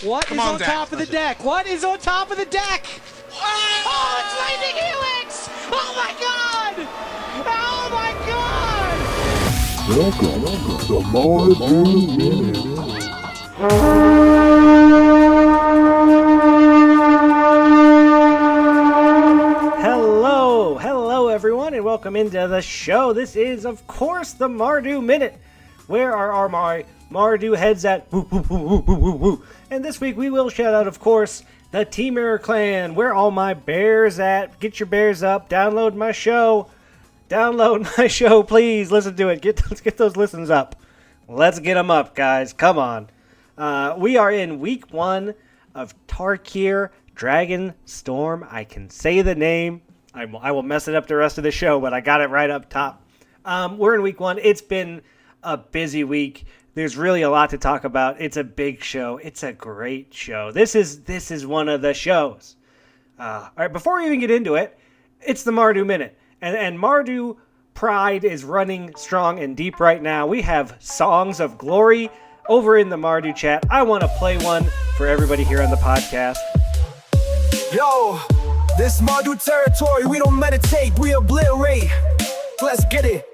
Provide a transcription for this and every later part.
What is on top of the deck? What is on top of the deck? Oh, it's Lightning Helix! Oh my god! Oh my god! Welcome to Maranda Minute. Hello everyone, and welcome into the show. This is, of course, the Mardu Minute. Where are my Mardu heads at? Woo, woo, woo, woo, woo, woo. And this week we will shout out, of course, the Tarkir Clan. Where all my bears at? Get your bears up. Download my show. Download my show, please. Listen to it. Let's get those listens up. Let's get them up, guys. Come on. We are in week 1 of Tarkir Dragon Storm. I can say the name. I will mess it up the rest of the show, but I got it right up top. We're in week 1. It's been a busy week. There's really a lot to talk about. It's a big show. It's a great show. This is one of the shows. All right, before we even get into it, it's the Mardu Minute. And Mardu pride is running strong and deep right now. We have Songs of Glory over in the Mardu chat. I want to play one for everybody here on the podcast. Yo, this Mardu territory, we don't meditate, we obliterate. Let's get it.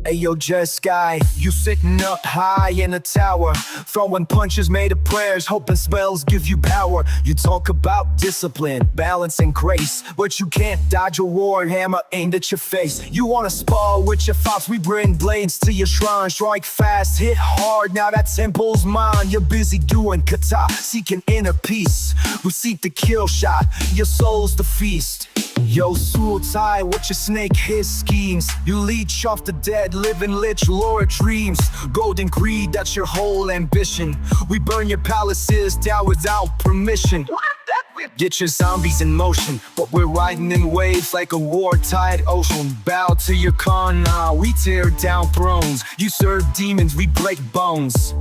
Ayo, just guy, you sitting up high in a tower, throwing punches made of prayers, hoping spells give you power. You talk about discipline, balance, and grace, but you can't dodge a war hammer aimed at your face. You wanna spar with your thoughts, we bring blades to your shrine. Strike fast, hit hard, now that temple's mine. You're busy doing kata, seeking inner peace. We seek the kill shot, your soul's the feast. Yo, Sultai, what your snake his schemes. You leech off the dead, living lich lore dreams. Golden greed, that's your whole ambition. We burn your palaces down without permission. Get your zombies in motion, but we're riding in waves like a war-tide ocean. Bow to your Khan, we tear down thrones. You serve demons, we break bones.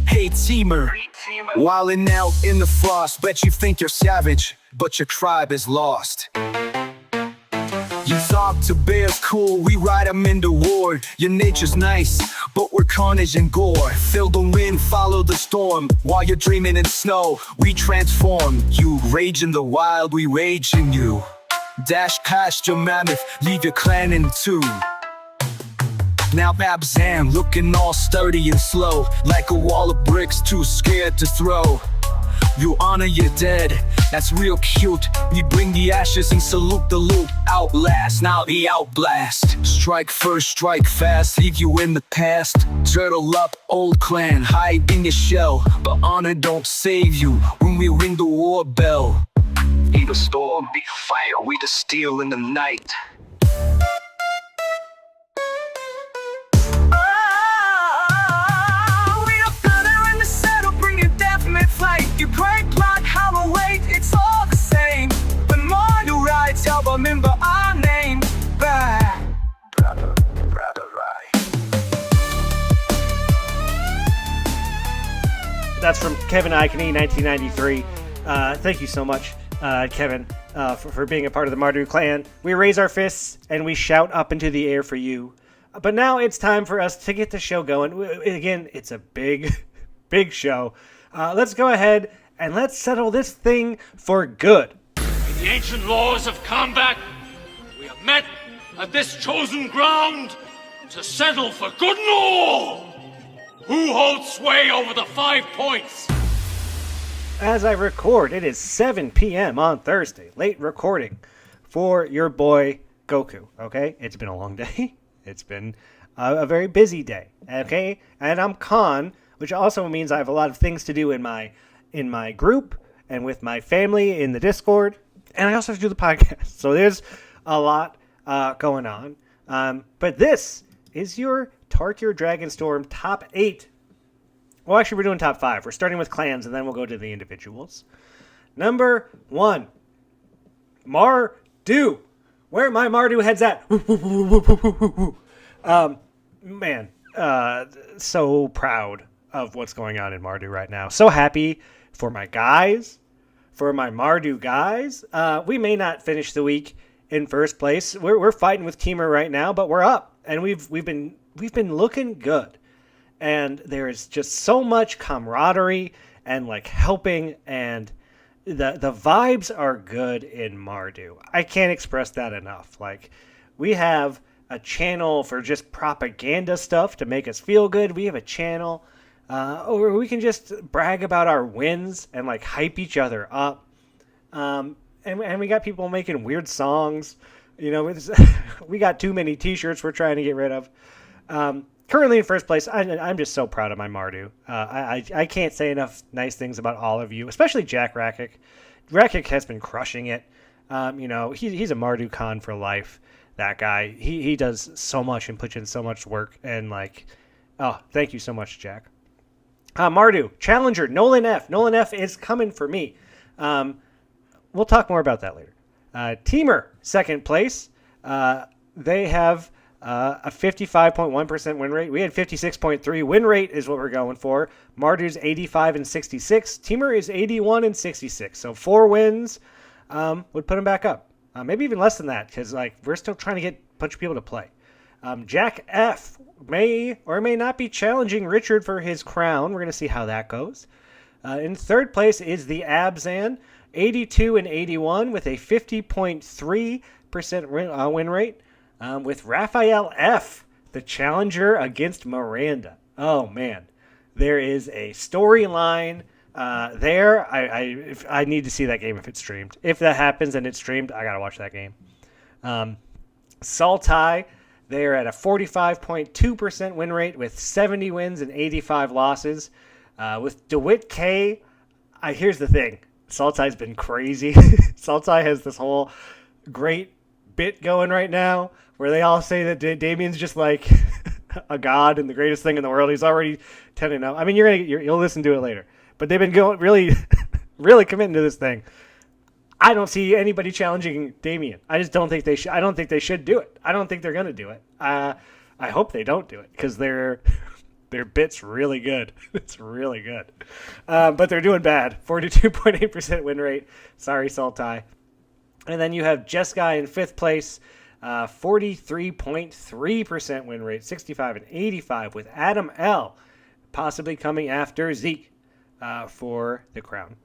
Hey teamer, wildin' out in the frost. Bet you think you're savage, but your tribe is lost. You talk to bears cool, we ride them into war. Your nature's nice, but we're carnage and gore. Feel the wind, follow the storm. While you're dreaming in snow, we transform. You rage in the wild, we rage in you. Dash past your mammoth, leave your clan in two. Now Babzam, looking all sturdy and slow, like a wall of bricks too scared to throw. You honor your dead, that's real cute. We bring the ashes and salute the loot. Outlast, now the outblast. Strike first, strike fast, leave you in the past. Turtle up, old clan, hide in your shell. But honor don't save you when we ring the war bell. Be the storm, be fire, we the steel in the night. You break like hollow weight, it's all the same. When Mardu rides, help remember our name. Brother ride. That's from Kevin Icony, 1993. Thank you so much, Kevin, for being a part of the Mardu clan. We raise our fists and we shout up into the air for you. But now it's time for us to get the show going. Again, it's a big show. Let's go ahead and let's settle this thing for good. In the ancient laws of combat, we have met at this chosen ground to settle for good and all. Who holds sway over the 5 points? As I record, it is 7 p.m. on Thursday. Late recording for your boy Goku, okay? It's been a long day. It's been a very busy day, okay? And I'm Khan, which also means I have a lot of things to do in my group and with my family in the Discord, and I also have to do the podcast. So there's a lot going on. But this is your Tarkir Dragon Storm top 8. Well, actually, we're doing top 5. We're starting with clans, and then we'll go to the individuals. Number 1, Mardu. Where are my Mardu heads at? Man, so proud of what's going on in Mardu right now. So happy for my guys, for my Mardu guys. We may not finish the week in first place. We're fighting with Teamer right now, but we're up, and we've been looking good. and there is just so much camaraderie and like helping, and the vibes are good in Mardu. I can't express that enough. Like, we have a channel for just propaganda stuff to make us feel good. We have a channel where we can just brag about our wins and like hype each other up. And we got people making weird songs. You know, we got too many T-shirts we're trying to get rid of. Currently in first place, I'm just so proud of my Mardu. I can't say enough nice things about all of you, especially Jack Rakic. Rakic has been crushing it. You know, he's a Mardu Khan for life. That guy, he does so much and puts in so much work. And like, oh, thank you so much, Jack. Mardu, challenger, Nolan F. Nolan F is coming for me. We'll talk more about that later. Teamer, second place. They have a 55.1% win rate. We had 56.3. Win rate is what we're going for. Mardu's 85 and 66. Teamer is 81 and 66. So 4 wins would put him back up. Maybe even less than that, because like we're still trying to get a bunch of people to play. Jack F may or may not be challenging Richard for his crown. We're going to see how that goes. In third place is the Abzan, 82 and 81 with a 50.3% win rate. With Raphael F, the challenger against Miranda. Oh man, there is a storyline there. I need to see that game if it's streamed. If that happens and it's streamed, I gotta watch that game. Saltai, they are at a 45.2% win rate with 70 wins and 85 losses. With DeWitt K, here's the thing. Saltai's been crazy. Saltai has this whole great bit going right now where they all say that Damien's just like a god and the greatest thing in the world. He's already 10-0. I mean, you'll listen to it later. But they've been going really, really committing to this thing. I don't see anybody challenging Damien. I just don't think they should. I don't think they should do it. I don't think they're going to do it. I hope they don't do it because their bit's really good. It's really good. But they're doing bad. 42.8% win rate. Sorry, Saltai. And then you have Jeskai in fifth place. 43.3% win rate. 65 and 85 with Adam L. possibly coming after Zeke for the crown.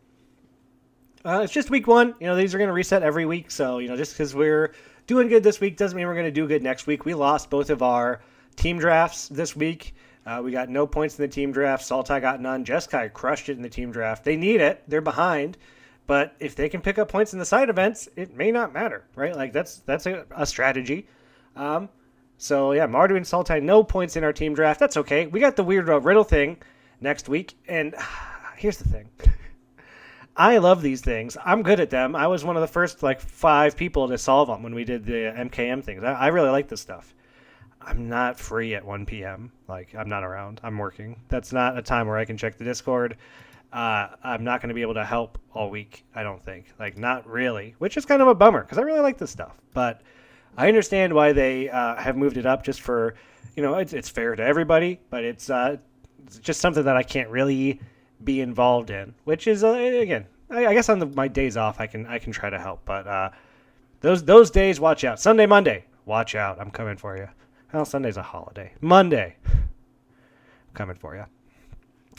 It's just week one. You know, these are going to reset every week. So, you know, just because we're doing good this week doesn't mean we're going to do good next week. We lost both of our team drafts this week. We got no points in the team draft. Saltai got none. Jeskai crushed it in the team draft. They need it. They're behind. But if they can pick up points in the side events, it may not matter, right? Like, that's a strategy. So, yeah, Mardu and Saltai, no points in our team draft. That's okay. We got the weird riddle thing next week. And here's the thing. I love these things. I'm good at them. I was one of the first, 5 people to solve them when we did the MKM things. I really like this stuff. I'm not free at 1 p.m. I'm not around. I'm working. That's not a time where I can check the Discord. I'm not going to be able to help all week, I don't think. Not really, which is kind of a bummer because I really like this stuff. But I understand why they have moved it up just for, it's fair to everybody, but it's just something that I can't really be involved in, which is, again, I guess on my days off I can try to help. But those days, watch out. Sunday, Monday, watch out. I'm coming for you. Well, Sunday's a holiday. Monday, I'm coming for you.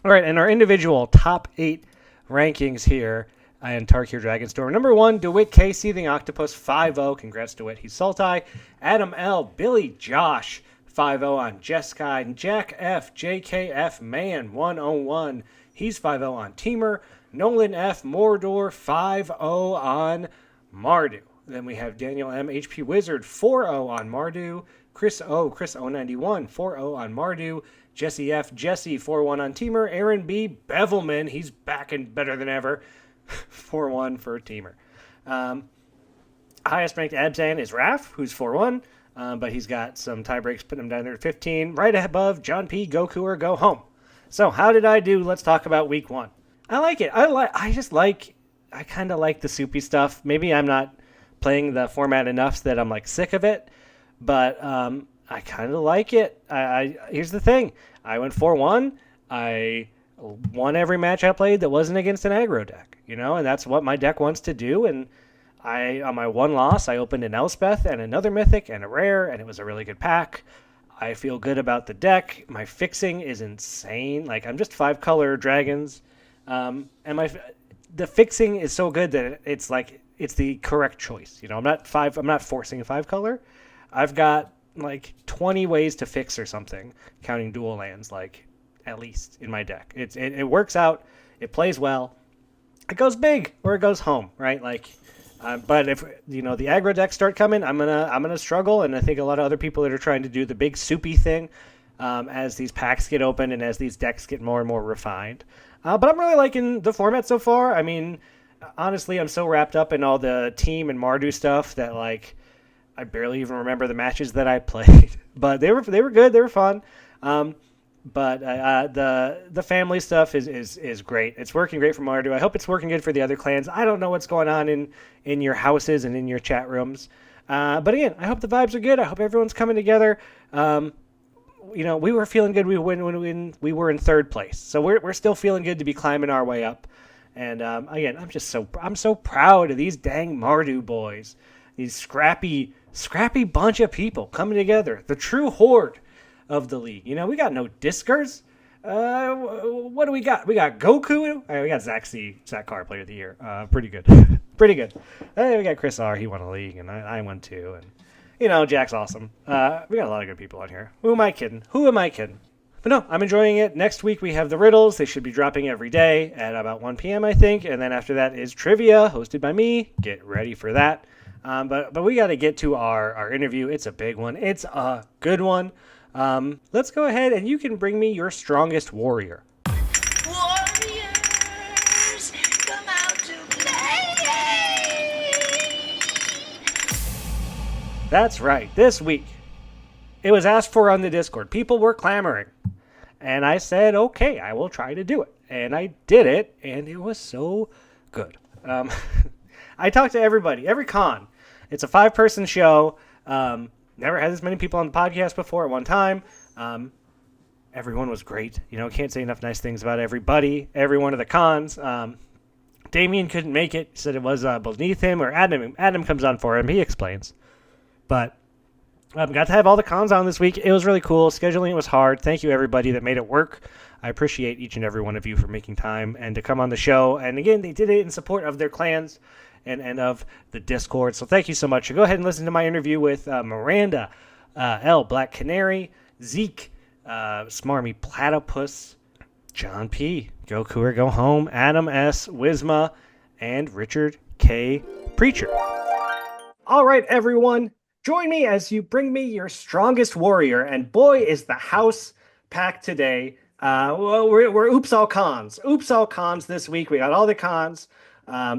All right, and our individual top 8 rankings here in Tarkir Dragonstorm. Number 1, DeWitt K. Seething Octopus, 5-0. Congrats, DeWitt. He's Saltai. Adam L. Billy Josh, 5-0 on Jeskai. Jack F. JKF Man, 101. He's 5-0 on Teamer. Nolan F. Mordor, 5-0 on Mardu. Then we have Daniel M. HP Wizard, 4-0 on Mardu. Chris O91, 4-0 on Mardu. Jesse F. Jesse, 4-1 on Teamer. Aaron B. Bevelman, he's back and better than ever. 4-1 for Teamer. Highest ranked Abzan is Raf, who's 4-1. But he's got some tie breaks, putting him down there at 15. Right above, John P. Goku or Go Home. So how did I do? Let's talk about week 1. I like it. I kind of like the soupy stuff. Maybe I'm not playing the format enough that I'm sick of it. But I kind of like it. Here's the thing. I went 4-1. I won every match I played that wasn't against an aggro deck, and that's what my deck wants to do. And on my one loss, I opened an Elspeth and another Mythic and a Rare, and it was a really good pack. I feel good about the deck. My fixing is insane. Like I'm just 5-color dragons, and the fixing is so good that it's like it's the correct choice. You know, I'm not forcing a 5-color. I've got like 20 ways to fix or something, counting dual lands. Like at least in my deck, it works out. It plays well. It goes big or it goes home, right? Like. But if the aggro decks start coming, I'm gonna struggle, and I think a lot of other people that are trying to do the big soupy thing as these packs get open and as these decks get more and more refined. But I'm really liking the format so far. I mean, honestly, I'm so wrapped up in all the team and Mardu stuff that like I barely even remember the matches that I played. But they were good. They were fun. But the family stuff is great. It's working great for Mardu. I hope it's working good for the other clans. I don't know what's going on in your houses and in your chat rooms. But again, I hope the vibes are good. I hope everyone's coming together. We were feeling good when we were in third place. So we're still feeling good to be climbing our way up. And again, I'm so proud of these dang Mardu boys. These scrappy bunch of people coming together. The true horde of the league. We got no Discers. What do we got? We got Goku. We got Zach Carr, Player of the Year. Pretty good. Pretty good. We got Chris R. He won a league, and I won too. And, Jack's awesome. We got a lot of good people on here. Who am I kidding? But no, I'm enjoying it. Next week we have the riddles. They should be dropping every day at about 1 p.m., I think. And then after that is trivia, hosted by me. Get ready for that. But we got to get to our interview. It's a big one. It's a good one. Let's go ahead and you can bring me your strongest warrior. Warriors, come out to play! That's right. This week, it was asked for on the Discord. People were clamoring. And I said, okay, I will try to do it. And I did it, and it was so good. I talked to everybody, every con. It's a 5-person show. Never had this many people on the podcast before at one time. Everyone was great. Can't say enough nice things about everybody, every one of the cons. Damien couldn't make it. He said it was beneath him, or Adam comes on for him. He explains. But got to have all the cons on this week. It was really cool. Scheduling was hard. Thank you, everybody that made it work. I appreciate each and every one of you for making time and to come on the show. And again, they did it in support of their clans and of the Discord. So thank you so much. So go ahead and listen to my interview with Maranda, L, Black Canary, Zeke, Smarmy Platypus, John P, Goku or Go Home, Adam S, Wisma, and Richard K, Preacher. All right, everyone. Join me as you bring me your strongest warrior. And boy, is the house packed today. We're Oops All Cons. Oops All Cons this week. We got all the cons.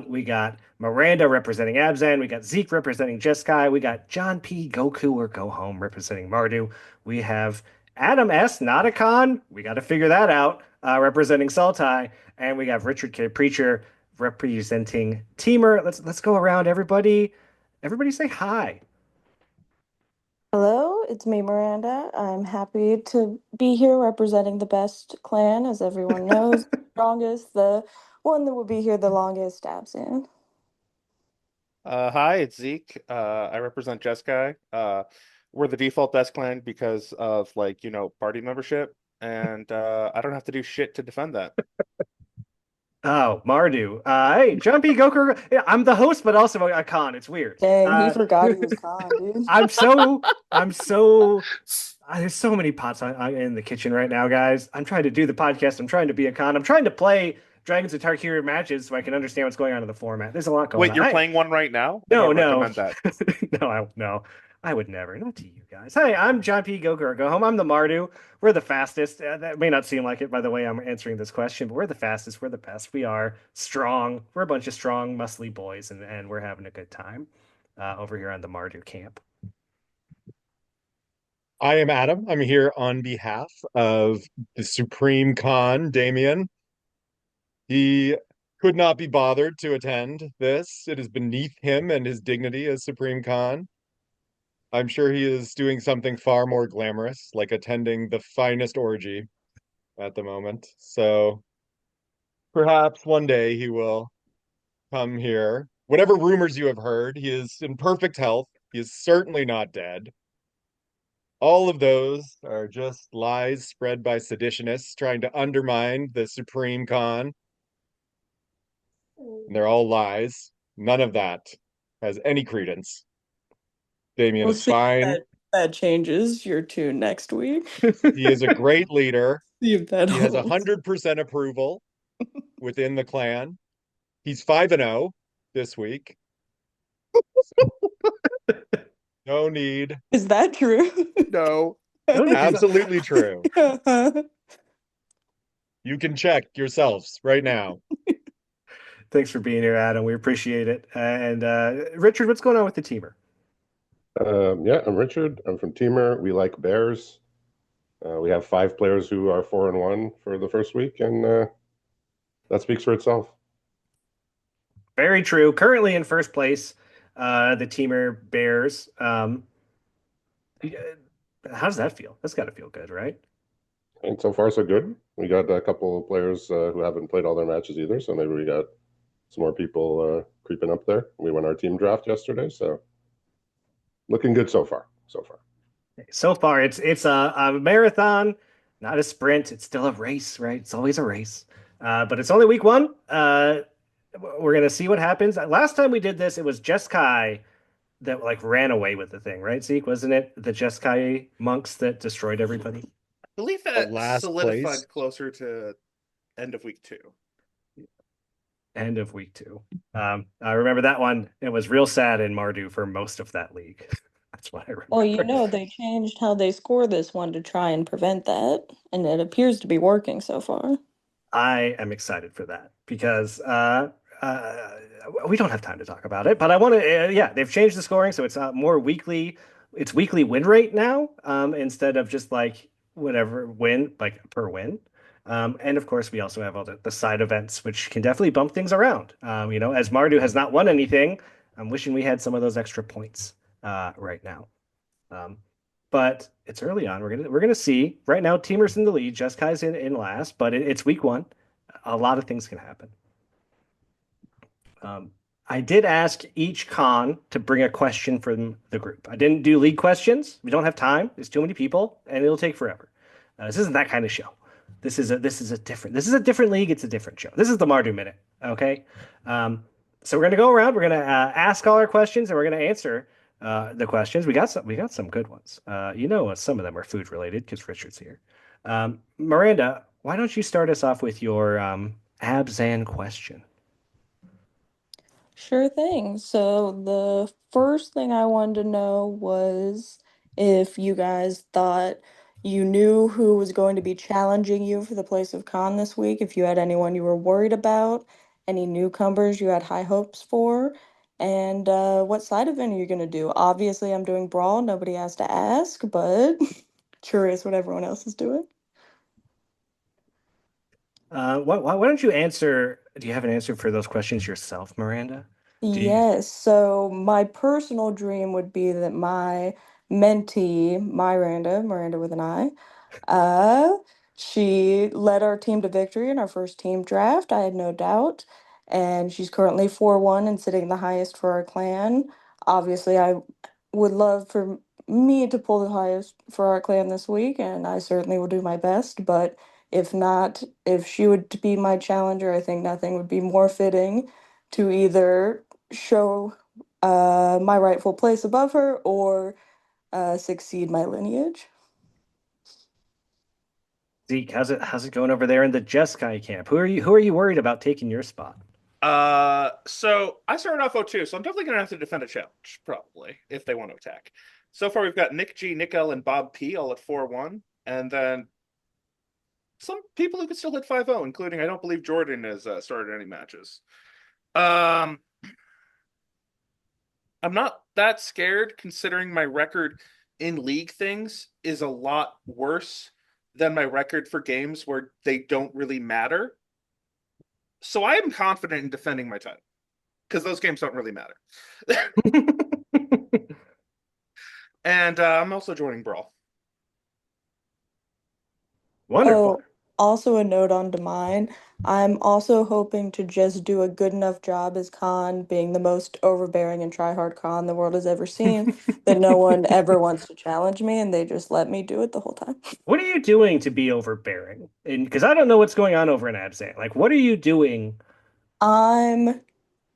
We got Maranda representing Abzan. We got Zeke representing Jeskai. We got John P. Goku or Go Home representing Mardu. We have Adam S. Not a con. We got to figure that out. Representing Sultai. And we have Richard K. Preacher representing Teamer. Let's go around. Everybody say hi. Hello, it's me, Miranda. I'm happy to be here representing the best clan, as everyone knows. Strongest, the one that will be here the longest, Abzan. Hi, it's Zeke. I represent Jeskai. We're the default best clan because of party membership, and I don't have to do shit to defend that. Oh, Mardu. Hey, John P. Goku. Yeah, I'm the host, but also a con. It's weird. Dang, he forgot he was con, dude. There's so many pots in the kitchen right now, guys. I'm trying to do the podcast. I'm trying to be a con. I'm trying to play Dragons of Tarkir matches so I can understand what's going on in the format. There's a lot going on. Wait, you're playing one right now? No. That. No. I would never. Not to you guys. Hey, I'm John P. Goku or Go Home. I'm the Mardu. We're the fastest. That may not seem like it by the way I'm answering this question, but we're the fastest. We're the best. We are strong. We're a bunch of strong, muscly boys, and we're having a good time over here on the Mardu camp. I am Adam. I'm here on behalf of the Supreme Khan, Damien. He could not be bothered to attend this. It is beneath him and his dignity as Supreme Khan. I'm sure he is doing something far more glamorous, like attending the finest orgy at the moment. So perhaps one day he will come here. Whatever rumors you have heard, he is in perfect health. He is certainly not dead. All of those are just lies spread by seditionists trying to undermine the Supreme Khan. And they're all lies. None of that has any credence. Damien We'll is see if fine. that changes your tune next week. He is a great leader. See if that He has holds. 100% approval within the clan. He's 5-0 this week. No need. Is that true? No. No, Absolutely true. You can check yourselves right now. Thanks for being here, Adam. We appreciate it. And Richard, what's going on with the teamer? Yeah, I'm Richard. I'm from Teamer. We like bears. We have 5 players who are 4-1 for the first week, and that speaks for itself. Very true. Currently in first place, the teamer Bears. How does that feel? That's got to feel good, right? And so far, so good. We got a couple of players who haven't played all their matches either, so maybe we got some more people creeping up there. We won our team draft yesterday, so looking good so far. So far. So far, it's a marathon, not a sprint. It's still a race, right? It's always a race. But it's only week one. We're gonna see what happens. Last time we did this, it was Jeskai that like ran away with the thing, right? Zeke, wasn't it? The Jeskai monks that destroyed everybody. I believe that last solidified place. closer to end of week 2. End of week 2. I remember that one. It was real sad in Mardu for most of that league. That's what I remember. Well, you know, they changed how they score this one to try and prevent that, and it appears to be working so far. I am excited for that because we don't have time to talk about it, but I want to. Yeah, they've changed the scoring, so it's more weekly. It's weekly win rate now, instead of just like whatever win, like per win. And of course, we also have all the side events, which can definitely bump things around. As Mardu has not won anything, I'm wishing we had some of those extra points right now. But it's early on. We're gonna see. Right now, Teamer's in the lead. Jeskai's in last, but it's week one. A lot of things can happen. I did ask each con to bring a question from the group. I didn't do league questions. We don't have time. There's too many people, and it'll take forever. This isn't that kind of show. This is a different league. It's a different show. This is the Mardu Minute. Okay. So we're gonna go around. We're gonna ask all our questions, and we're gonna answer the questions. We got some good ones. Some of them are food related because Richard's here. Miranda, why don't you start us off with your Abzan question? Sure thing. So the first thing I wanted to know was if you guys thought you knew who was going to be challenging you for the place of Khan this week, if you had anyone you were worried about, any newcomers you had high hopes for, and what side event are you going to do? Obviously, I'm doing Brawl. Nobody has to ask, but curious what everyone else is doing. Why don't you answer? Do you have an answer for those questions yourself, Miranda? Yes, so my personal dream would be that my mentee, Miranda with an I, uh, she led our team to victory in our first team draft, I had no doubt. And she's currently 4-1 and sitting the highest for our clan. Obviously, I would love for me to pull the highest for our clan this week, and I certainly will do my best. But if not, if she would to be my challenger, I think nothing would be more fitting to either show my rightful place above her or succeed my lineage. Zeke, how's it going over there in the Jeskai camp? Who are you worried about taking your spot? So I started off 0-2, so I'm definitely gonna have to defend a challenge, probably, if they want to attack. So far, we've got Nick G, Nick L, and Bob P all at 4-1, and then some people who could still hit 5-0, including I don't believe Jordan has started any matches. I'm not that scared, considering my record in league things is a lot worse than my record for games where they don't really matter. So I am confident in defending my title because those games don't really matter. And I'm also joining Brawl. Wonderful. Also, a note on to mine. I'm also hoping to just do a good enough job as Khan, being the most overbearing and try-hard Khan the world has ever seen, that no one ever wants to challenge me, and they just let me do it the whole time. What are you doing to be overbearing? And because I don't know what's going on over in Abzan. Like, what are you doing? I'm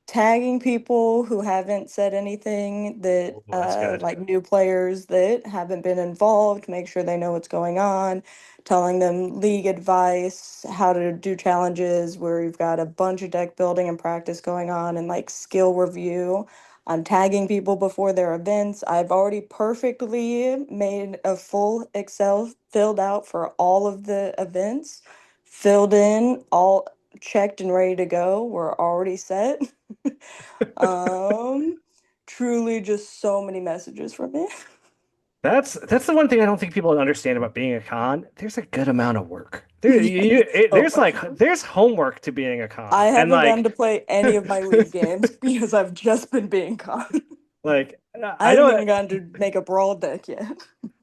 tagging people who haven't said anything that Oh, that's good. like new players that haven't been involved, make sure they know what's going on, telling them league advice, how to do challenges where you've got a bunch of deck building and practice going on and like skill review. I'm tagging people before their events. I've already perfectly made a full Excel filled out for all of the events, filled in, all checked and ready to go. We're already set. Um, Truly just so many messages from me. That's the one thing I don't think people understand about being a con. There's a good amount of work. So There's much like fun. there's homework to being a I con, and haven't gotten to play any of my league games because I've just been being con. like I I haven't know even gotten to make a brawl deck yet.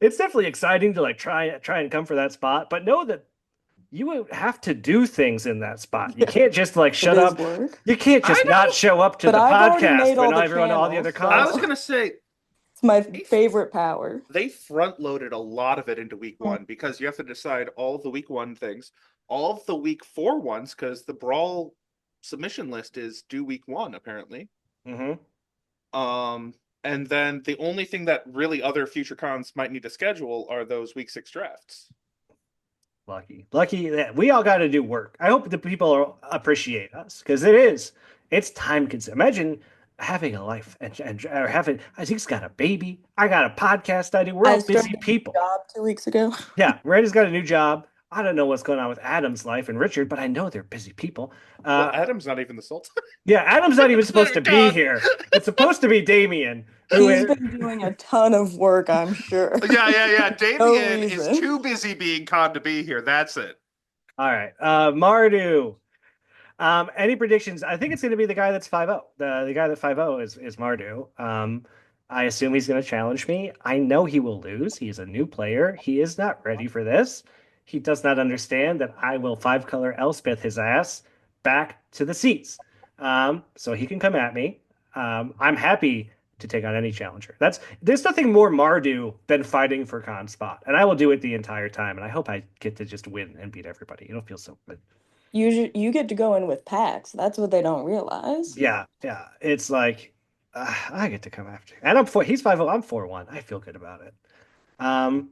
it's definitely exciting to like try and come for that spot, but know that you would have to do things in that spot. You Yeah, can't just like it shut is up. work. You can't I just not don't. show up to But the I've already podcast made when all the everyone all the other channels, I cons. was so gonna say it's my they favorite power. they front loaded a lot of it into week Mm. one because you have to decide all of the week one things, all of the week four ones, because the brawl submission list is due week one apparently. Hmm. Um, and then the only thing that really other future cons might need to schedule are those week six drafts. Lucky that we all got to do work. I hope the people appreciate us because it's time consuming. Imagine having a life and or having. Zeke's got a baby. I got a podcast I do. We're I all busy started a new people. job 2 weeks ago. Yeah, Miranda's got a new job. I don't know what's going on with Adam's life and Richard, but I know they're busy people. Well, Uh, Adam's not even the Sultan. yeah, Adam's not even supposed to be God. here. It's supposed to be Damien, who He's is. been doing a ton of work, I'm sure. Yeah. No Damien is reason. too busy being con to be here. That's it. All right, Mardu. Any predictions? I think it's going to be the guy that's 5-0. The guy that 5-0 is Mardu. I assume he's going to challenge me. I know he will lose. He is a new player. He is not ready for this. He does not understand that I will five color Elspeth his ass back to the seats. So he can come at me. I'm happy to take on any challenger. There's nothing more Mardu than fighting for con spot, and I will do it the entire time. And I hope I get to just win and beat everybody. It'll feel so good. You get to go in with packs. That's what they don't realize. Yeah. It's like I get to come after, and I'm four. He's 5-0. I'm 4-1. I feel good about it. Um,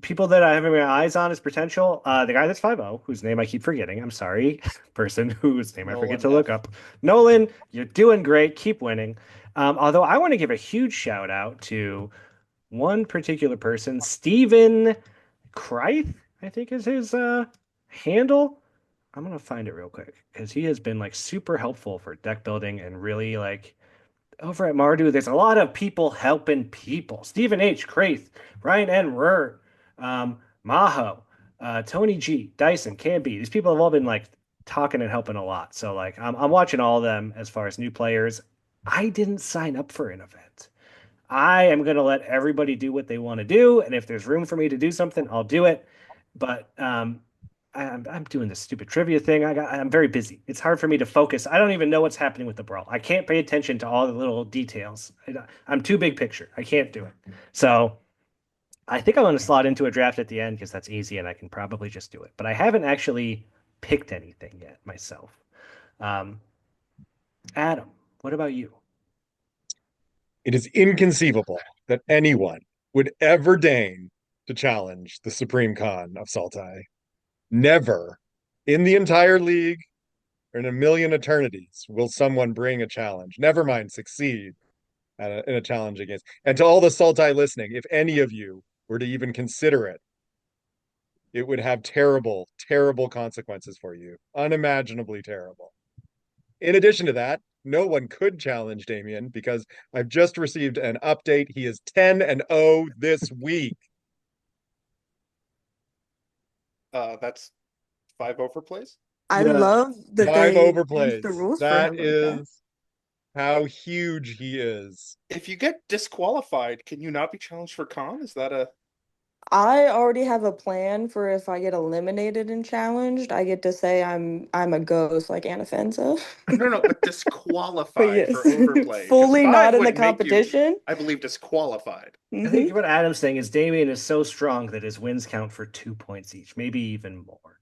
People that I have my eyes on as potential. The guy that's 5-0, whose name I keep forgetting. I'm sorry, person whose name I forget Nolan to look F. up. Nolan, you're doing great. Keep winning. Although I want to give a huge shout out to one particular person, Stephen Kreith, I think is his handle. I'm gonna find it real quick because he has been like super helpful for deck building and really like over at Mardu. There's a lot of people helping people. Stephen H. Craith, Ryan N. Rur, Maho, Tony G, Dyson, Canby. These people have all been like talking and helping a lot. So like I'm watching all of them as far as new players. I didn't sign up for an event. I am going to let everybody do what they want to do, and if there's room for me to do something, I'll do it. But I'm doing this stupid trivia thing. I'm very busy. It's hard for me to focus. I don't even know what's happening with the brawl. I can't pay attention to all the little details. I'm too big picture. I can't do it. So I think I'm going to slot into a draft at the end because that's easy and I can probably just do it. But I haven't actually picked anything yet myself. Um, Adam, what about you? It is inconceivable that anyone would ever deign to challenge the Supreme Khan of Saltai. Never in the entire league or in a million eternities will someone bring a challenge. Never mind succeed in a challenge against. And to all the Saltai listening, if any of you were to even consider it, it would have terrible, terrible consequences for you. Unimaginably terrible. In addition to that, no one could challenge Damien because I've just received an update. He is 10-0 this week. That's 5 overplays. I Yeah. love that 5 they changed overplays. the rules for That him like that. is how huge he is. If you get disqualified, can you not be challenged for con? Is that a I already have a plan for if I get eliminated and challenged, I get to say I'm a ghost like Anna Fenza. No, but But disqualified yes, for overplay. Because fully five not in the would make you, competition. I believe, disqualified. I think Hmm. what Adam's saying is Damien is so strong that his wins count for 2 points each, maybe even more.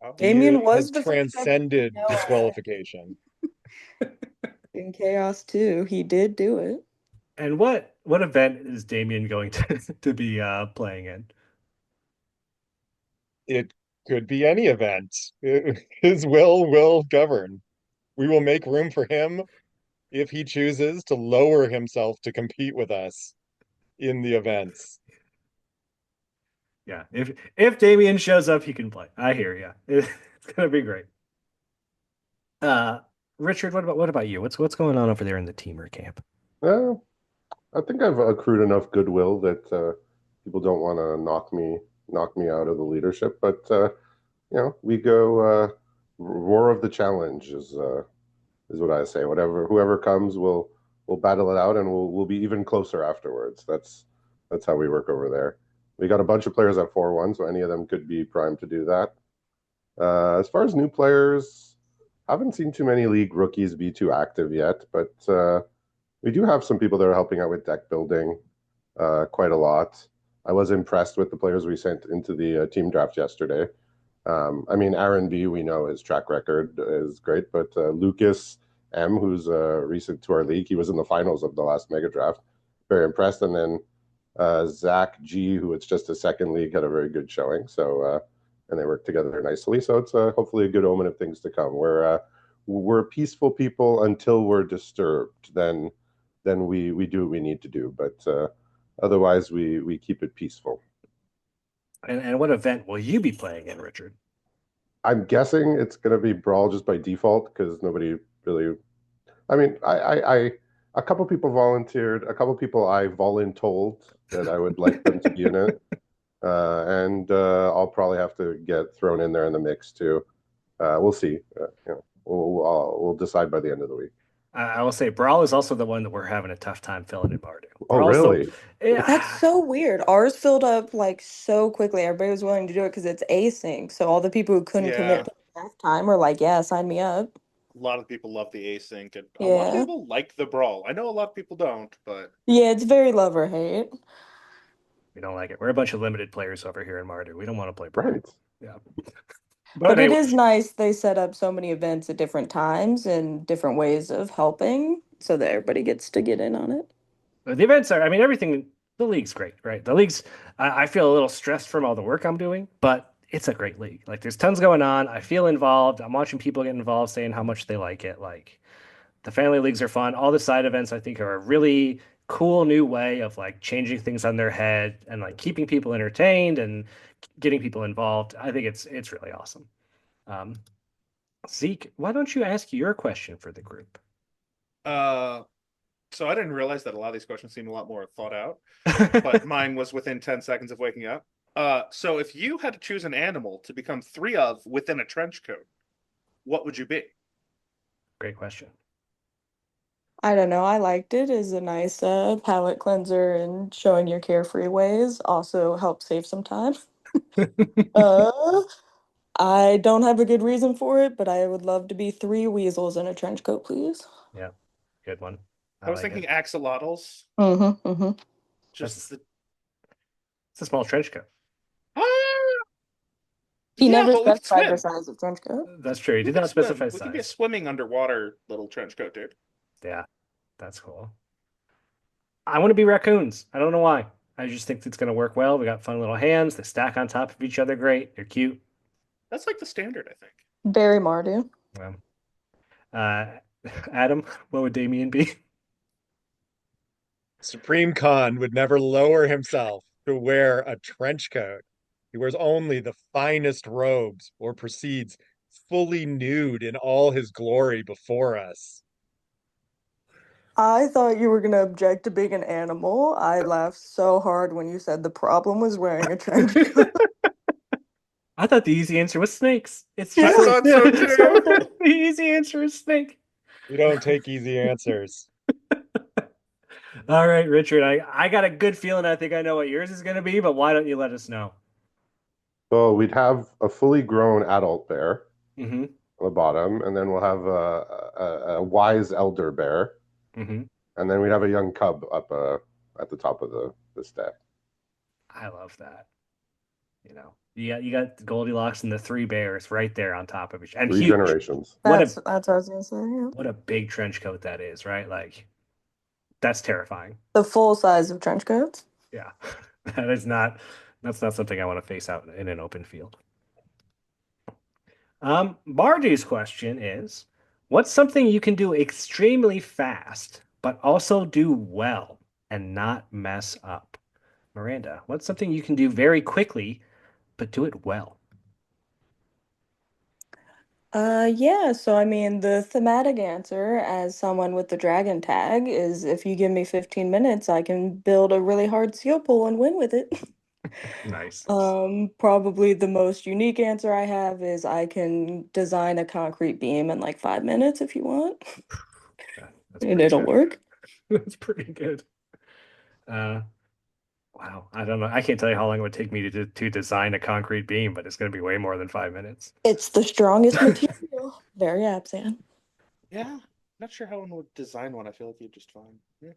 Oh. He Damien was has the first ever transcended female disqualification. in Chaos too. He did do it. And what event is Damien going to be playing in? It could be any event. His will govern. We will make room for him if he chooses to lower himself to compete with us in the events. Yeah, if Damien shows up, he can play. I hear you. It's gonna be great. Uh, Richard, what about you? What's going on over there in the teamer camp? Uh, I think I've accrued enough goodwill that people don't want to knock me out of the leadership. But we go roar of the challenge is what I say. Whoever comes, we'll battle it out, and we'll be even closer afterwards. That's how we work over there. We got a bunch of players at 4-1, so any of them could be primed to do that. As far as new players, haven't seen too many league rookies be too active yet, but we do have some people that are helping out with deck building quite a lot. I was impressed with the players we sent into the team draft yesterday. I mean, Aaron B, we know his track record is great, but Lucas M, who's recent to our league, he was in the finals of the last mega draft. Very impressed. And then Zach G, who it's just his second league, had a very good showing. So, and they worked together nicely. So it's hopefully a good omen of things to come. We're peaceful people until we're disturbed. Then we do what we need to do. But otherwise, we keep it peaceful. And what event will you be playing in, Richard? I'm guessing it's going to be Brawl just by default because nobody really. I mean, a couple people volunteered. A couple people I voluntold that I would like them to be in it, and I'll probably have to get thrown in there in the mix too. We'll see. We'll decide by the end of the week. I will say Brawl is also the one that we're having a tough time filling in Bardu. Oh, Brawl's really? That's so weird. Ours filled up like so quickly. Everybody was willing to do it because it's async. So all the people who couldn't Yeah. commit to half time were like, "Yeah, sign me up." A lot of people love the async, and a lot of Yeah. people like the brawl. I know a lot of people don't, but Yeah, it's very love or hate. We don't like it. We're a bunch of limited players over here in Mardu. We don't want to play Brawl. Right. Yeah. But it anyway, is nice they set up so many events at different times and different ways of helping so that everybody gets to get in on it. the events are, I mean, everything, the league's great, right? The league's, I feel a little stressed from all the work I'm doing, but it's a great league. Like, there's tons going on. I feel involved. I'm watching people get involved, saying how much they like it. Like, the family leagues are fun. All the side events, I think, are a really cool new way of like changing things on their head and like keeping people entertained and getting people involved. I think it's really awesome. Zeke, why don't you ask your question for the group? so I didn't realize that a lot of these questions seemed a lot more thought out, but mine was within 10 seconds of waking up. So if you had to choose an animal to become 3 of within a trench coat, what would you be? Great question. I don't know. I liked it as a nice palate cleanser and showing your carefree ways. Also help save some time. uh, I don't have a good reason for it, but I would love to be 3 weasels in a trench coat, please. Yeah, good one. I was like thinking it. axolotls. Mm-hmm. Mm-hmm. Just the It's a small trench coat. He yeah, never but we could specified the swim. size of trench coat. That's true. He We did could not swim. specify We could be a size. swimming underwater little trench coat, dude. Yeah, that's cool. I want to be raccoons. I don't know why. I just think it's going to work well. We got fun little hands. They stack on top of each other great. They're cute. That's like the standard, I think. Very Mardu. Adam, what would Damien be? Supreme Khan would never lower himself to wear a trench coat. He wears only the finest robes or proceeds fully nude in all his glory before us. I thought you were going to object to being an animal. I laughed so hard when you said the problem was wearing a trench coat. I thought the easy answer was snakes. It's I just thought so too. the easy answer is snake. We don't take easy answers. All right, Richard, I got a good feeling I think I know what yours is going to be, but why don't you let us know? So we'd have a fully grown adult bear Mm-hmm. on the bottom, and then we'll have a wise elder bear, Mm-hmm. and then we'd have a young cub up at the top of the stack. I love that. You got Goldilocks and the three bears right there on top of each, and Three huge. generations. What That's a what I was gonna say. Yeah. what a big trench coat that is, right? Like that's terrifying. The full size of trench coats. Yeah, that's not something I want to face out in an open field. Bardu's question is, what's something you can do extremely fast, but also do well and not mess up? Miranda, what's something you can do very quickly, but do it well? Yeah, so I mean, the thematic answer as someone with the dragon tag is if you give me 15 minutes, I can build a really hard seal pull and win with it. Nice. Probably the most unique answer I have is I can design a concrete beam in like 5 minutes if you want, That's and pretty it'll good. work. That's pretty good. Uh, wow. I don't know. I can't tell you how long it would take me to design a concrete beam, but it's going to be way more than 5 minutes. It's the strongest material. Very apt, Sam. Yeah, not sure how one would design one. I feel like you'd just fine. Yeah.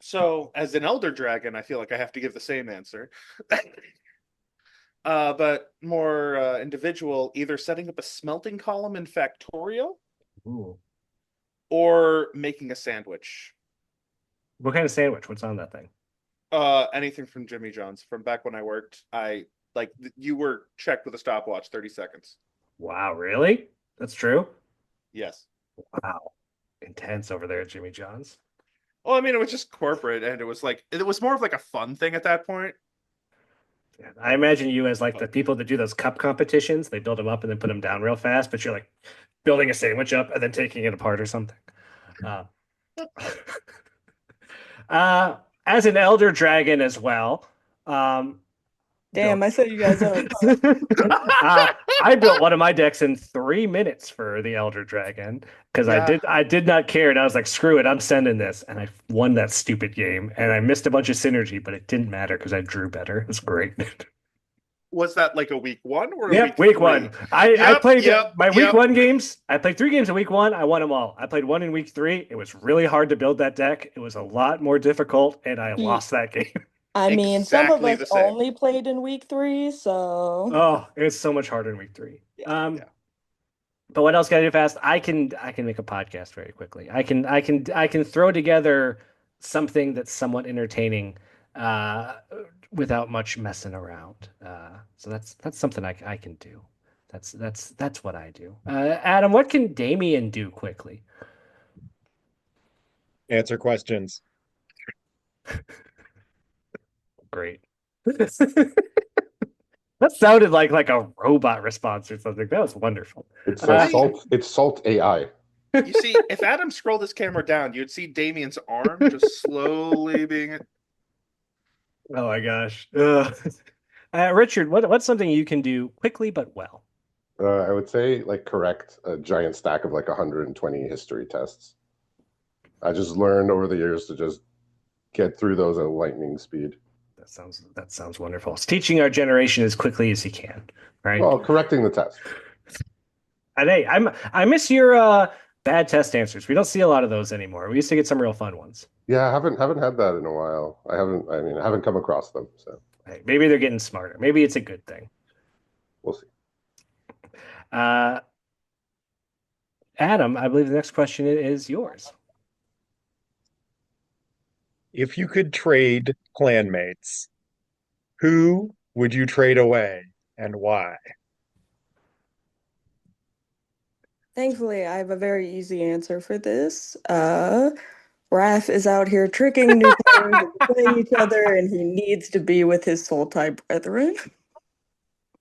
So as an elder dragon, I feel like I have to give the same answer. But more individual, either setting up a smelting column in Factorio Ooh. or making a sandwich. What kind of sandwich? What's on that thing? Anything from Jimmy John's from back when I worked. You were checked with a stopwatch, 30 seconds. Wow, really? That's true? Yes. Wow. Intense over there at Jimmy John's. Well, I mean, it was just corporate, and it was more of like a fun thing at that point. Yeah, I imagine you as like the people that do those cup competitions. They build them up and then put them down real fast, but you're like building a sandwich up and then taking it apart or something. Uh, as an elder dragon as well, Damn, I set you guys up. I built one of my decks in 3 minutes for the Elder Dragon because Yeah. I did not care and I was like, screw it, I'm sending this, and I won that stupid game and I missed a bunch of synergy, but it didn't matter because I drew better. It's great. Was that like a week one or a Yep, week week three? one. I played my week yep. one games. I played 3 games in week one. I won them all. I played one in week three. It was really hard to build that deck. It was a lot more difficult, and I lost that game. I mean, some of Exactly us the same. only played in week 3, so Oh, it was so much harder in week three. Yeah. But what else can I do fast? I can make a podcast very quickly. I can throw together something that's somewhat entertaining without much messing around. So that's something I can do. That's what I do. Adam, what can Damien do quickly? Answer questions. Great. That sounded like a robot response or something. That was wonderful. It's Uh, salt. It's salt AI. You see, if Adam scrolled his camera down, you'd see Damien's arm just slowly being. Oh my gosh. Richard, what's something you can do quickly but well? I would say like correct a giant stack of like 120 history tests. I just learned over the years to just get through those at lightning speed. That sounds wonderful. It's teaching our generation as quickly as you can, right? Well, correcting the test. And hey, I miss your bad test answers. We don't see a lot of those anymore. We used to get some real fun ones. Yeah, I haven't had that in a while. I haven't come across them, so Hey, maybe they're getting smarter. Maybe it's a good thing. we'll see. Adam, I believe the next question is yours. If you could trade clanmates, who would you trade away and why? thankfully I have a very easy answer for this. Raph is out here tricking new players into playing each other, and he needs to be with his soul type brethren.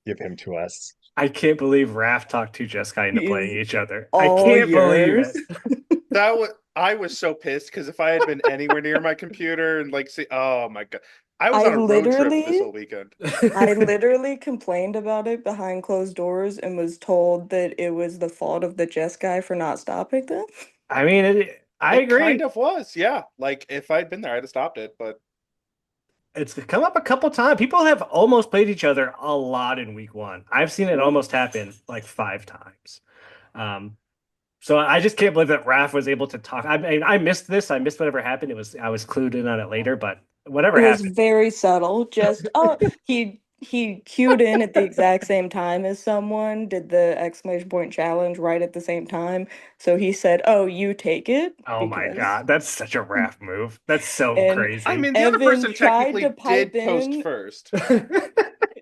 Give him to us. I can't believe Raph talked to Jeskai into He playing is each other. I all can't believe yours. it. I was so pissed because if I had been anywhere near my computer and oh my god, I was I on a road trip this literally- whole weekend. I literally complained about it behind closed doors and was told that it was the fault of the Jess guy for not stopping them. I mean, I It kind agree. of was, yeah. Like if I'd been there, I'd have stopped it. But It's come up a couple times. People have almost played each other a lot in week one. I've seen it almost happen like 5 times. Um, so I just can't believe that Raph was able to talk. I missed this. I missed whatever happened. I was clued in on it later, but whatever It was happened. very subtle. Just he cued in at the exact same time as someone, did the exclamation point challenge right at the same time. So he said, "Oh, you take it," Oh my because God, that's such a Raph move. That's so and I crazy. mean, the other Evan person tried to technically pipe did post in. first,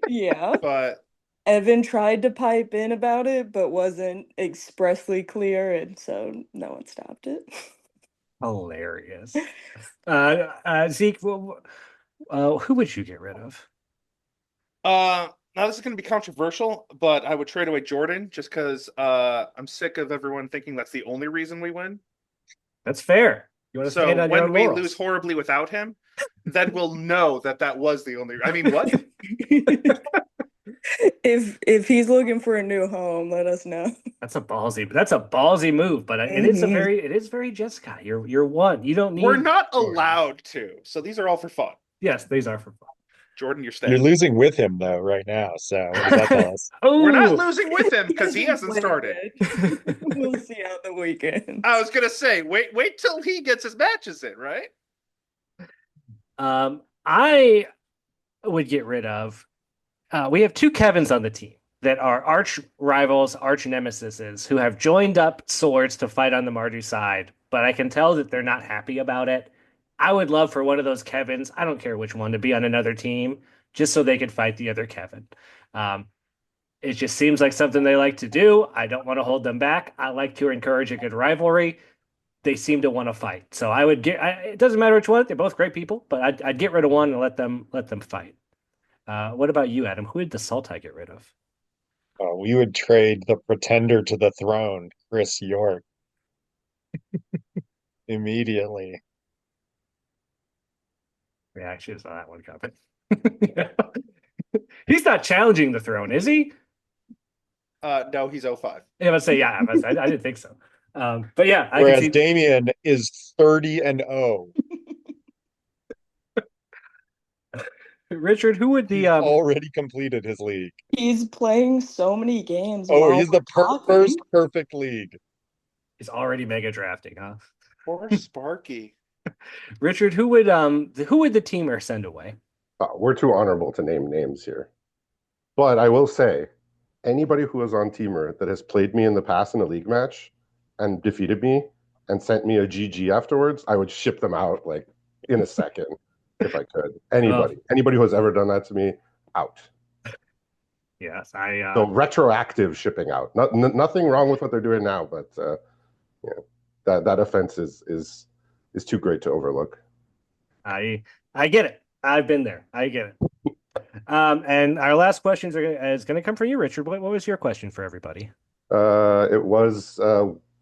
Yeah. but Evan tried to pipe in about it, but wasn't expressly clear, and so no one stopped it. Hilarious. Zeke, who would you get rid of? now this is going to be controversial, but I would trade away Jordan just because I'm sick of everyone thinking that's the only reason we win. That's fair. You want to stand So on your when own we lose laurels. horribly without him, then we'll know that that was the only. I mean, what? If he's looking for a new home, let us know. That's a ballsy move, but Mhm. it is very Jessica. You're one. You don't We're need not Jordan. allowed to. So these are all for fun. Yes, these are for Jordan, you're You're staying. losing with him though right now. So what does that fun. tell us? We're not Oh, losing with him He because he hasn't hasn't played started. yet. We'll see how the I weekends. was gonna say, wait till he gets his matches in, right? I would get rid of. We have two Kevins on the team that are arch rivals, arch nemesises, who have joined up swords to fight on the Mardu side, but I can tell that they're not happy about it. I would love for one of those Kevins, I don't care which one, to be on another team just so they could fight the other Kevin. Um, it just seems like something they like to do. I don't want to hold them back. I like to encourage a good rivalry. They seem to want to fight, so I would get. It doesn't matter which one; they're both great people, but I'd get rid of one and let them fight. What about you, Adam? Who did the Sultai get rid of? We would trade the pretender to the throne, Chris York, immediately. Yeah, I actually saw that one coming. He's not challenging the throne, is he? No, he's 05. Yeah, let's say yeah. I didn't think so. But yeah, I can Whereas see Damien is 30-0. Richard. Who would the He's already completed his league. He's playing so many games Oh, while he's the we're talking. first perfect league. is already mega drafting, huh? Poor Sparky. Richard, who would the teamer send away? We're too honorable to name names here. But I will say, anybody who is on Teamer that has played me in the past in a league match and defeated me and sent me a GG afterwards, I would ship them out like in a second if I could. Oh, Anybody who has ever done that to me, out. yes, So retroactive shipping out. Nothing wrong with what they're doing now, but yeah, that offense is too great to overlook. I I get it. I've been there. I get it. And our last questions is going to come from you, Richard. What was your question for everybody? It was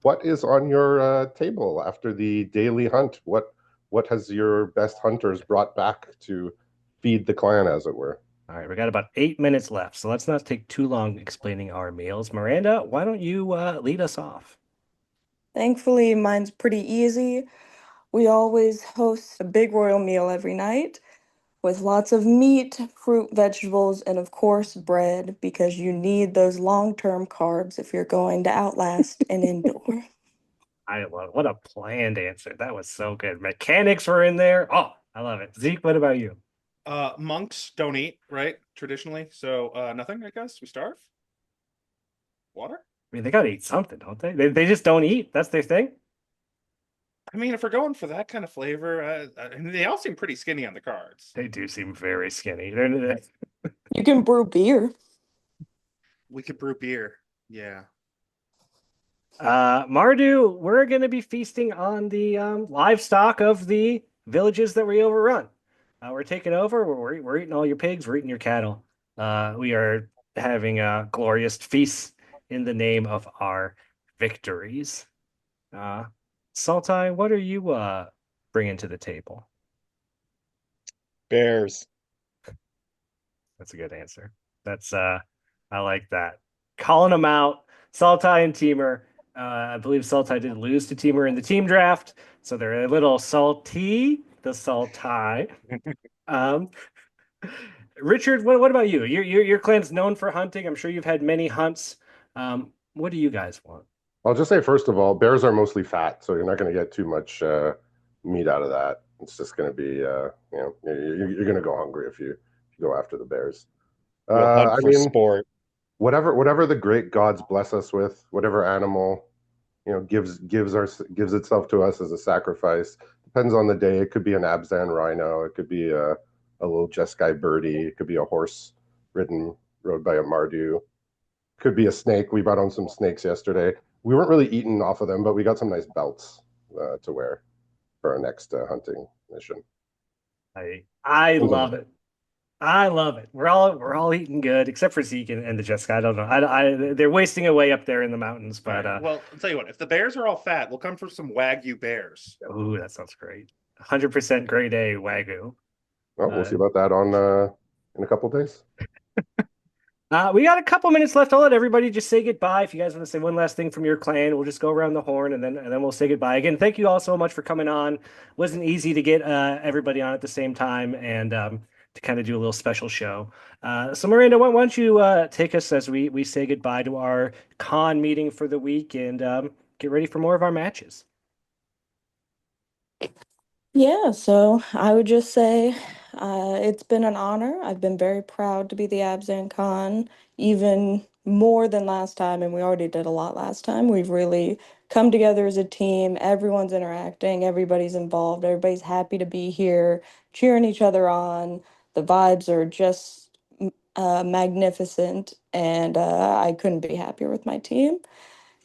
what is on your table after the daily hunt? What has your best hunters brought back to feed the clan, as it were? All right, we got about 8 minutes left, so let's not take too long explaining our meals. Miranda, why don't you lead us off? Thankfully, mine's pretty easy. We always host a big royal meal every night with lots of meat, fruit, vegetables, and of course, bread because you need those long-term carbs if you're going to outlast an indoor. I love what a planned answer. That was so good. Mechanics were in there. Oh, I love it. Zeke, what about you? Monks don't eat, right? Traditionally. So nothing, I guess. We starve. Water? I mean, they gotta eat something, don't they? They just don't eat. That's their thing. I mean, if we're going for that kind of flavor, I mean, they all seem pretty skinny on the cards. They do seem very skinny. You can brew beer. We could brew beer. Yeah. Mardu, we're going to be feasting on the livestock of the villages that we overrun. We're taking over. We're eating all your pigs. We're eating your cattle. We are having a glorious feast in the name of our victories. Uh, Saltai, what are you bringing to the table? Bears. That's a good answer. That's I like that. Calling them out, Saltai and Teamer. I believe Sultai did lose to Teamer in the team draft, so they're a little salty. The Sultai. Um, Richard, what about you? Your clan's known for hunting. I'm sure you've had many hunts. What do you guys want? I'll just say, first of all, bears are mostly fat, so you're not going to get too much meat out of that. It's just going to be, you're going to go hungry if you go after the bears. We'll hunt I for mean, sport. whatever the great gods bless us with, whatever animal, gives itself to us as a sacrifice. Depends on the day. It could be an Abzan rhino. It could be a little Jeskai birdie. It could be a horse rode by a Mardu. Could be a snake. We brought on some snakes yesterday. We weren't really eating off of them, but we got some nice belts to wear for our next hunting mission. I love it. I love it. We're all eating good, except for Zeke and the Jessica. I don't know. They're wasting away up there in the mountains, but Well, I'll tell you what, if the bears are all fat, we'll come for some Wagyu bears. ooh, that sounds great. 100% grade A Wagyu. Well, we'll see about that on in a couple of days. We got a couple minutes left. I'll let everybody just say goodbye. If you guys want to say one last thing from your clan, we'll just go around the horn and then we'll say goodbye. Again, thank you all so much for coming on. Wasn't easy to get everybody on at the same time and to kind of do a little special show. So Miranda, why don't you take us as we say goodbye to our con meeting for the week and get ready for more of our matches. Yeah, so I would just say it's been an honor. I've been very proud to be the Abzan Khan, even more than last time, and we already did a lot last time. We've really come together as a team. Everyone's interacting, everybody's involved, everybody's happy to be here, cheering each other on. The vibes are just magnificent, and I couldn't be happier with my team.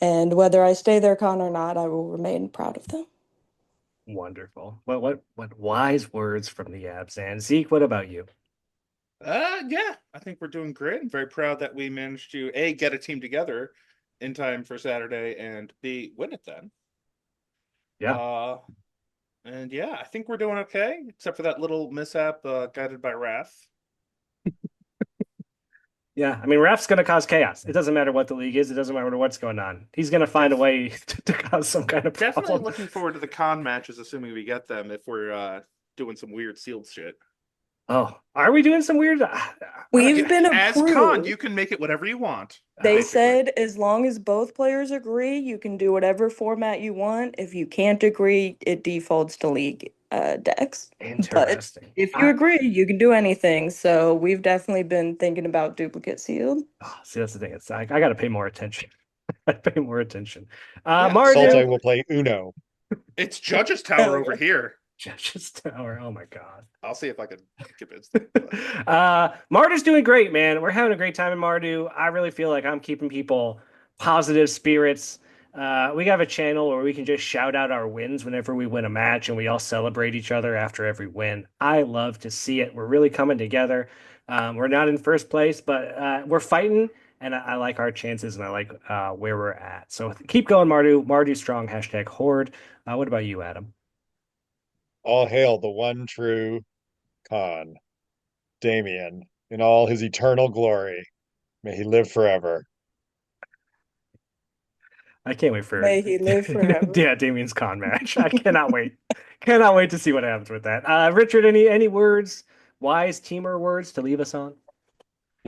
And whether I stay their Khan or not, I will remain proud of them. Wonderful. What wise words from the Abzan. Zeke, what about you? Yeah, I think we're doing great. I'm very proud that we managed to A, get a team together in time for Saturday, and B, win it then. Yeah. And yeah, I think we're doing okay, except for that little mishap guided by Wrath. Yeah, I mean, Raf's going to cause chaos. It doesn't matter what the league is. It doesn't matter what's going on. He's going to find a way to cause some kind of Definitely problem. looking forward to the con matches, assuming we get them, if we're doing some weird sealed shit. Oh, are we doing some weird? We've been As con, approved. you can make it whatever you want. They basically. said as long as both players agree, you can do whatever format you want. If you can't agree, it defaults to league decks. But Interesting. if you agree, you can do anything. So we've definitely been thinking about duplicate sealed. See, that's the thing. It's I got to pay more attention. I pay more attention. Yeah, Martin, Sultai will play Uno. It's Judge's Tower Hell over yeah. here. Judge's Tower. Oh my God. I'll see if I can convince them. but- Mardu's doing great, man. We're having a great time in Mardu. I really feel like I'm keeping people positive spirits. We have a channel where we can just shout out our wins whenever we win a match and we all celebrate each other after every win. I love to see it. We're really coming together. We're not in first place, but we're fighting, and I like our chances and I like where we're at. So keep going, Mardu. Mardu strong, hashtag horde. What about you, Adam? All hail the one true Khan, Damien, in all his eternal glory. May he live forever. I can't wait for May he live forever. yeah, Damien's con match. I cannot wait. Cannot wait to see what happens with that. Richard, any words, wise teamer words to leave us on?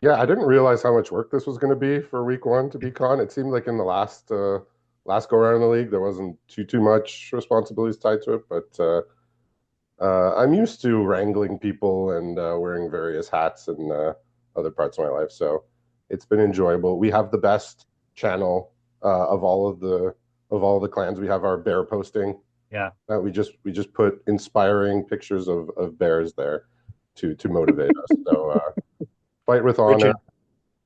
Yeah, I didn't realize how much work this was going to be for week one to be con. It seemed like in the last go around in the league there wasn't too much responsibilities tied to it, but I'm used to wrangling people and wearing various hats in other parts of my life, so it's been enjoyable. We have the best channel of all the clans. We have our bear posting. Yeah. We just put inspiring pictures of bears there to motivate us. So fight with honor. Richard,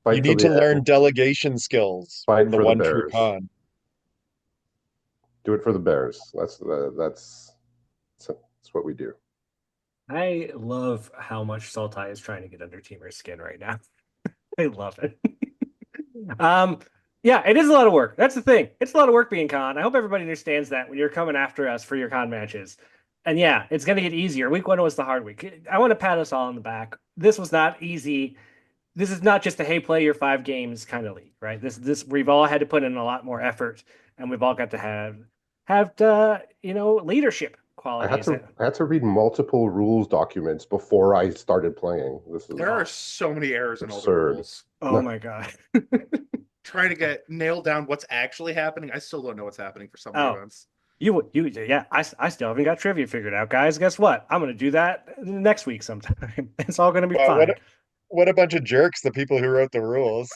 Fight you till need the to learn end. delegation skills Fight from the for the one true Bears. Khan. Do it for the Bears. That's what we do. I love how much Sultai is trying to get under Teamer's skin right now. I love it. Yeah, it is a lot of work. That's the thing. It's a lot of work being con. I hope everybody understands that when you're coming after us for your con matches. And yeah, it's going to get easier. Week one was the hard week. I want to pat us all on the back. This was not easy this is not just a hey, play your 5 games kind of league, right? This we've all had to put in a lot more effort, and we've all got to have leadership qualities. I had to read multiple rules documents before I started playing. This is There are so many errors in all the absurd. rules. Oh my god. Trying to get nailed down what's actually happening. I still don't know what's happening for some of the events. I still haven't got trivia figured out, guys. Guess what? I'm gonna do that next week sometime. It's all gonna be fine. What a bunch of jerks, the people who wrote the rules.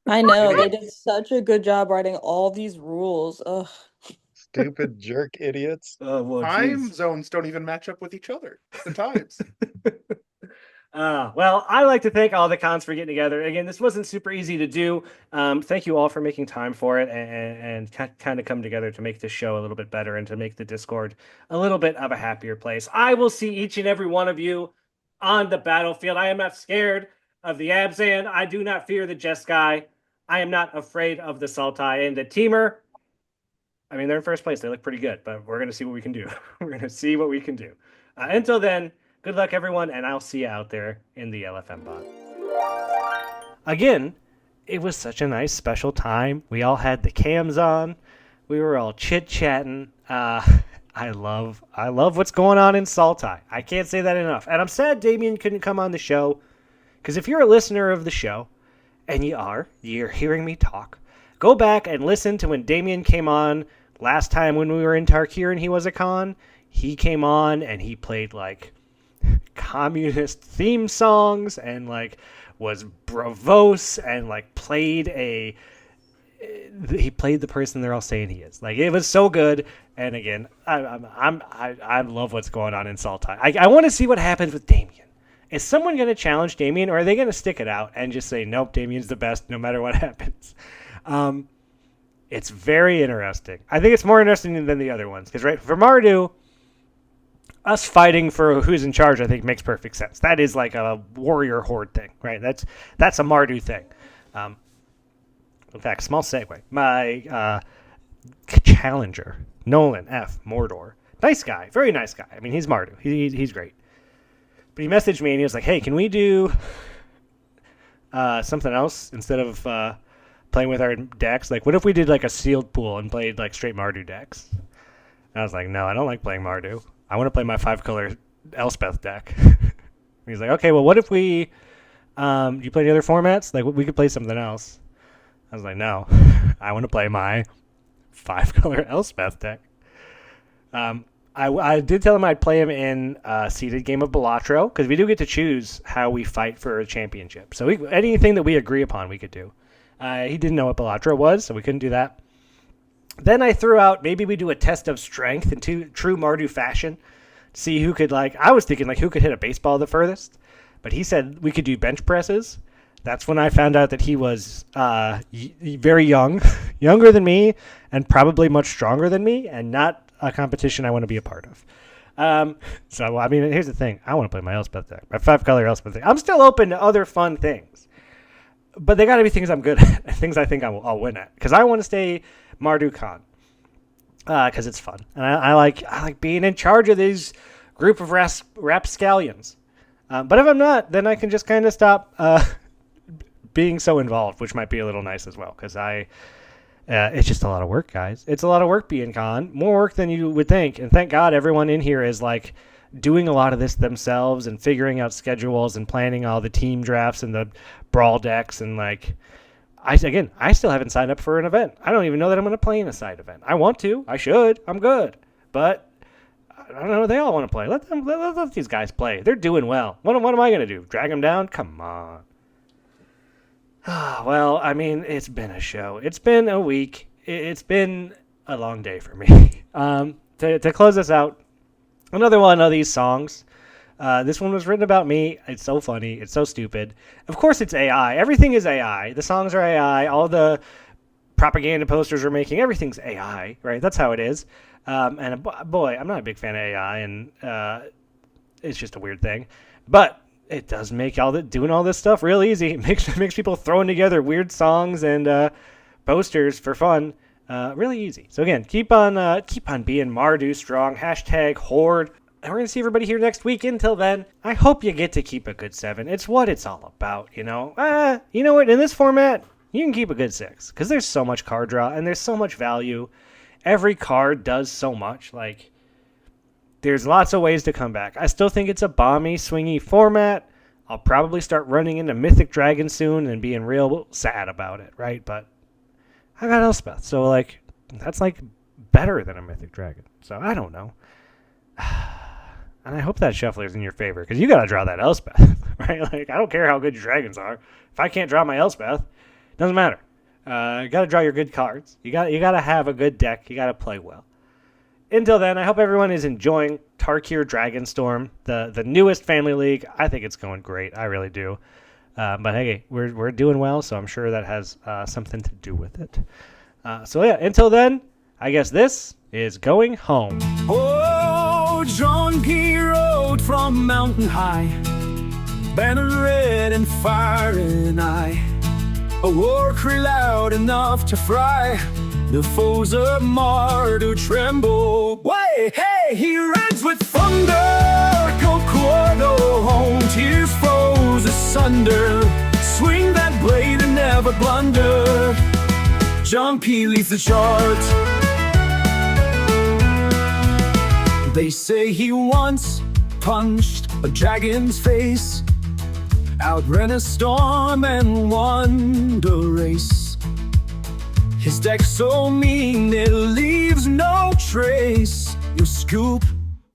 I know, they did such a good job writing all these rules. Ugh. Stupid jerk idiots. Oh, well, Time geez. zones don't even match up with each other. The times. Well, I like to thank all the cons for getting together. Again, this wasn't super easy to do. Thank you all for making time for it and kind of come together to make this show a little bit better and to make the Discord a little bit of a happier place. I will see each and every one of you on the battlefield. I am not scared of the Abzan. I do not fear the Jeskai. I am not afraid of the Sultai. And the Teamer, I mean, they're in first place. They look pretty good, but we're going to see what we can do. We're going to see what we can do. Until then, good luck, everyone, and I'll see you out there in the LFM bot. Again, it was such a nice special time. We all had the cams on. We were all chit-chatting. I love what's going on in Sultai. I can't say that enough. And I'm sad Damien couldn't come on the show, because if you're a listener of the show, and you're hearing me talk, go back and listen to when Damien came on last time when we were in Tarkir and he was a con. He came on and he played like communist theme songs and like was bravos and like he played the person they're all saying he is. Like, it was so good. And again, I love what's going on in Sultai. I want to see what happens with Damien. Is someone going to challenge Damien, or are they going to stick it out and just say, nope, Damien's the best no matter what happens? It's very interesting. I think it's more interesting than the other ones. Because, right, for Mardu, us fighting for who's in charge, I think, makes perfect sense. That is like a warrior horde thing, right? That's a Mardu thing. In fact, small segue. My challenger, Nolan F. Mordor, nice guy, very nice guy. I mean, he's Mardu. He's great. But he messaged me and he was like, hey, can we do something else instead of playing with our decks? Like, what if we did like a sealed pool and played like straight Mardu decks? And I was like, no, I don't like playing Mardu. I want to play my 5-color Elspeth deck. He's like, okay, well, what if we do you play any other formats? Like, we could play something else. I was like, no, I want to play my 5-color Elspeth deck. I did tell him I'd play him in a seeded game of Balatro, because we do get to choose how we fight for a championship. So anything that we agree upon, we could do. He didn't know what Balatro was, so we couldn't do that. Then I threw out, maybe we do a test of strength in true Mardu fashion. See who could, I was thinking, who could hit a baseball the furthest. But he said we could do bench presses. That's when I found out that he was very young, younger than me, and probably much stronger than me, and not a competition I want to be a part of. So, I mean, here's the thing. I want to play my Elspeth deck, my 5-color Elspeth deck. I'm still open to other fun things. But they got to be things I'm good at, things I think I'll win at. Because I want to stay Mardu Khan. Because it's fun. And I like being in charge of these group of rapscallions. But if I'm not, then I can just kind of stop being so involved, which might be a little nice as well. Because it's just a lot of work, guys. It's a lot of work being con. More work than you would think. And thank God everyone in here is doing a lot of this themselves and figuring out schedules and planning all the team drafts and the brawl decks. And I still haven't signed up for an event. I don't even know that I'm going to play in a side event. I want to. I should. I'm good. But I don't know. They all want to play. Let these guys play. They're doing well. What am I going to do? Drag them down? Come on. Well, I mean, it's been a show. It's been a week. It's been a long day for me. To close this out, another one of these songs. This one was written about me. It's so funny. It's so stupid. Of course, it's AI. Everything is AI. The songs are AI. All the propaganda posters we're making, everything's AI, right? That's how it is. And boy, I'm not a big fan of AI, and it's just a weird thing. But it does make doing all this stuff real easy. It makes people throwing together weird songs and posters for fun really easy. So again, keep on being Mardu strong. #Horde. And we're going to see everybody here next week. Until then, I hope you get to keep a good 7. It's what it's all about, you know? You know what? In this format, you can keep a good 6. Because there's so much card draw and there's so much value. Every card does so much. Like, there's lots of ways to come back. I still think it's a bomby, swingy format. I'll probably start running into Mythic Dragon soon and being real sad about it, right? But I got Elspeth, so, like, that's, like, better than a Mythic Dragon. So, I don't know. And I hope that Shuffler's in your favor, because you got to draw that Elspeth, right? Like, I don't care how good your dragons are. If I can't draw my Elspeth, it doesn't matter. You got to draw your good cards. You got to have a good deck. You got to play well. Until then, I hope everyone is enjoying Tarkir Dragonstorm, the newest family league. I think it's going great. I really do. But hey, we're doing well, so I'm sure that has something to do with it. So yeah, until then, I guess this is going home. Oh, John P. rode from mountain high, banner red and fire in eye, a war cry loud enough to fry the foes of Mardu tremble. Way, hey, he rides with thunder, Cocordo home, tears froze asunder, swing that blade and never blunder. John P. leads the charge. They say he once punched a dragon's face, outran a storm and won the race. His deck's so mean it leaves no trace. You scoop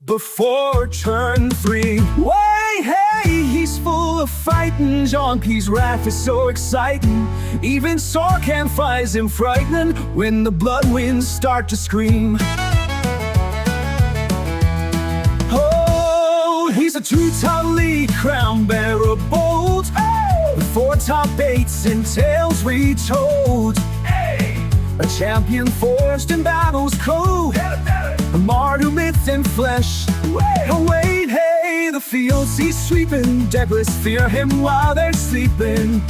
before turn 3. Way, hey, he's full of fighting. John P's wrath is so exciting. Even Sorkan finds him frightening when the blood winds start to scream. He's a 2-top lead, crown bearer bold. Hey! 4-top 8s and tales retold. Hey! A champion forged in battle's code. A Mardu myth in flesh. Oh wait, hey, the fields he's sweeping. Deckless fear him while they're sleeping.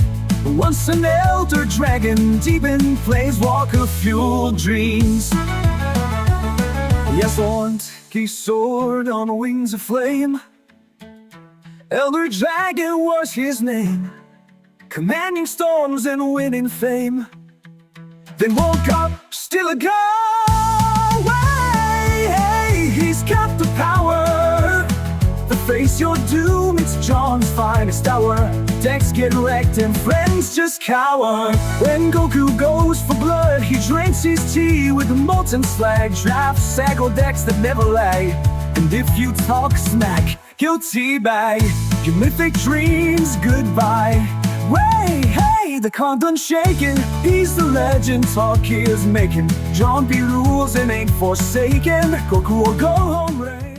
Once an elder dragon, deep in flames, walker fueled dreams. Yes, Lord, he soared on wings of flame. Elder Dragon was his name, commanding storms and winning fame. Then woke up, still a go. Hey, he's got the power to face your doom. It's John's finest hour. Decks get wrecked and friends just cower. When Goku goes for blood, he drinks his tea with the molten slag. Drafts Sago decks that never lag. And if you talk smack, he'll teabag your mythic dreams goodbye. Way, hey, the con done shaking. He's the legend Tarkir's making. John B. rules and ain't forsaken. Goku will go home reign.